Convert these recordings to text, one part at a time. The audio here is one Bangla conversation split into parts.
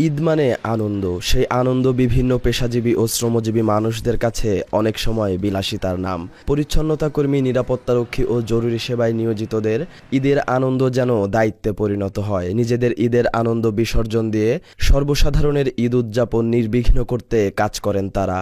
ঈদ মানে আনন্দ। সেই আনন্দ বিভিন্ন পেশাজীবী ও শ্রমজীবী মানুষদের কাছে অনেক সময় বিলাসিতার নাম। পরিচ্ছন্নতা কর্মী, নিরাপত্তারক্ষী ও জরুরি সেবায় নিয়োজিতদের ঈদের আনন্দ যেন দায়িত্বে পরিণত হয়। নিজেদের ঈদের আনন্দ বিসর্জন দিয়ে সর্বসাধারণের ঈদ উদযাপন নির্বিঘ্ন করতে কাজ করেন তারা।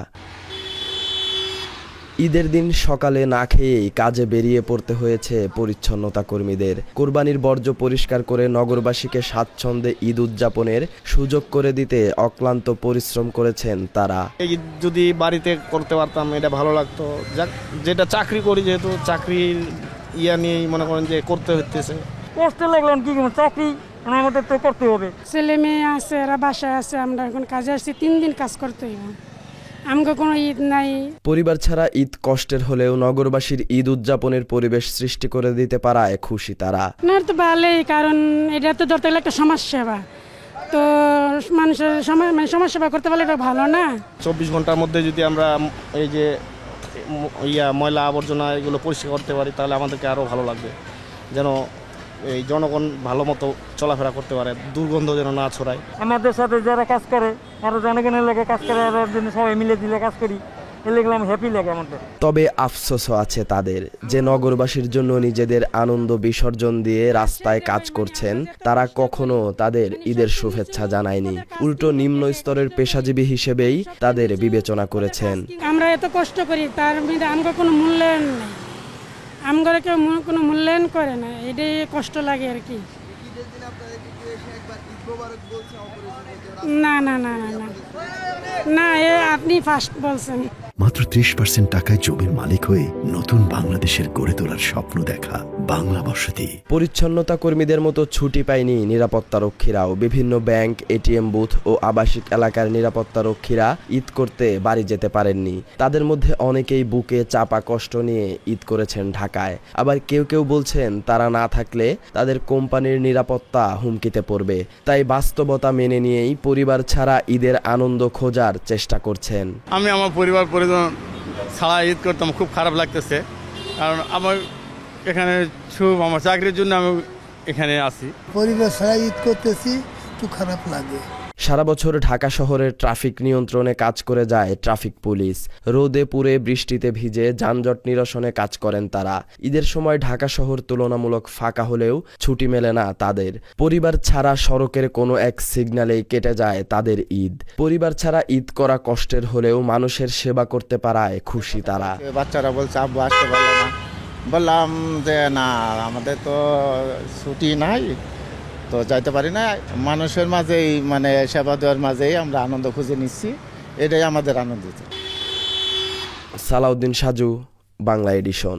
ঈদের দিন সকালে না খেয়েই কাজে বেরিয়ে পড়তে হয়েছে পরিচ্ছন্নতা কর্মীদের। কোরবানির বর্জ্য পরিষ্কার করে নগরবাসীকে স্বাচ্ছন্দ্যে ঈদ উদযাপনের সুযোগ করে দিতে অক্লান্ত পরিশ্রম করেছেন তারা। ঈদ যদি বাড়িতে করতে পারতাম এটা ভালো লাগতো। যেটা চাকরি করি, যেহেতু চাকরির নিয়েই মনে করেন যে করতে হচ্ছে। কষ্ট লাগলাম, কি চাকরি আমাদের তো করতে হবে। ছেলে মেয়ে আছে, এরা বাসায় আছে, আমরা এখন কাজে আসছি, 3 দিন কাজ করতে হবে। আমাকে কোনো ঈদ নাই। পরিবার ছাড়া ঈদ কষ্টের হলেও নগরবাসীর ঈদ উদযাপনের পরিবেশ সৃষ্টি করে দিতে পারায় খুশি তারা। না তো ভালোই, কারণ এটা তো ধরতে গেলে একটা সমাজ সেবা, তো মানুষের সমাজ সেবা করতে পারলে এটা ভালো না। 24 ঘন্টার মধ্যে যদি আমরা এই যে ময়লা আবর্জনা এগুলো পরিষ্কার করতে পারি, তাহলে আমাদেরকে আরও ভালো লাগবে। যেন এই জনগণ ভালো মতো চলাফেরা করতে পারে, দুর্গন্ধ যেন না ছড়ায়। আমাদের সাথে যারা কাজ করে, আরো জনগণের লেগে কাজ করে, সবাই মিলে দিলে কাজ করি, হ্যাপি লাগে আমাদের। তবে আফসোসও আছে তাদের, যে নগরবাসীর জন্য নিজেদের আনন্দ বিসর্জন দিয়ে রাস্তায় কাজ করছেন, তারা কখনো তাদের ঈদের শুভেচ্ছা জানায়নি। উল্টো নিম্ন স্তরের পেশাজীবী হিসেবেই তাদের বিবেচনা করেছেন। আমরা এত কষ্ট করি, তার মধ্যে আমাকে কোনো মূল্যায়ন নেই, আমরা কেউ কোনো মূল্যায়ন করে না, এটাই কষ্ট লাগে আর কি। না না না না না না, আপনি ফার্স্ট বলছেন। মাত্র 30% টাকায় জমির মালিক হয়ে নতুন বাংলাদেশের গড়ে তোলার স্বপ্ন দেখা বাংলা বসতি। পরিচ্ছন্নতা কর্মীদের মতো ছুটি পায়নি নিরাপত্তারক্ষীরাও। বিভিন্ন ব্যাংক, এটিএম বুথ ও আবাসিক এলাকার নিরাপত্তারক্ষীরা ঈদ করতে বাড়ি যেতে পারেননি। তাদের মধ্যে অনেকেই বুকে চাপা কষ্ট নিয়ে ঈদ করেছেন ঢাকায়। আবার কেউ কেউ বলছেন তারা না থাকলে তাদের কোম্পানির নিরাপত্তা হুমকিতে পড়বে। তাই বাস্তবতা মেনে নিয়েই পরিবার ছাড়া ঈদের আনন্দ খোঁজার চেষ্টা করছেন। আমি আমার পরিবার পরিজন ছাড়া ঈদ করতাম, খুব খারাপ লাগতেছে, কারণ আমার এখানে আমার চাকরির জন্য আমি এখানে আসি। পরিবার ছাড়া ঈদ করতেছি, একটু খারাপ লাগে। সারা বছর ঢাকা শহরের ট্রাফিক নিয়ন্ত্রণে কাজ করে যায় ট্রাফিক পুলিশ। রোদে পুড়ে বৃষ্টিতে ভিজে যানজট নিরসনে কাজ করেন তারা। ঈদের সময় ঢাকা শহর তুলনামূলক ফাঁকা হলেও ছুটি মেলে না তাদের। পরিবার ছাড়া সড়কের কোনো এক সিগন্যালেই কেটে যায় তাদের ঈদ। পরিবার ছাড়া ঈদ করা কষ্টের হলেও মানুষের সেবা করতে পারায় খুশি তারা। বাচ্চারা বলছে আব্বু আসতে পারলো না, বললাম যে না, আমাদের তো ছুটি নাই, তো যাইতে পারি না। মানুষের মাঝেই সেবা দেওয়ার মাঝেই আমরা আনন্দ খুঁজে নিচ্ছি, এটাই আমাদের আনন্দ। সালাউদ্দিন সাজু, বাংলা এডিশন।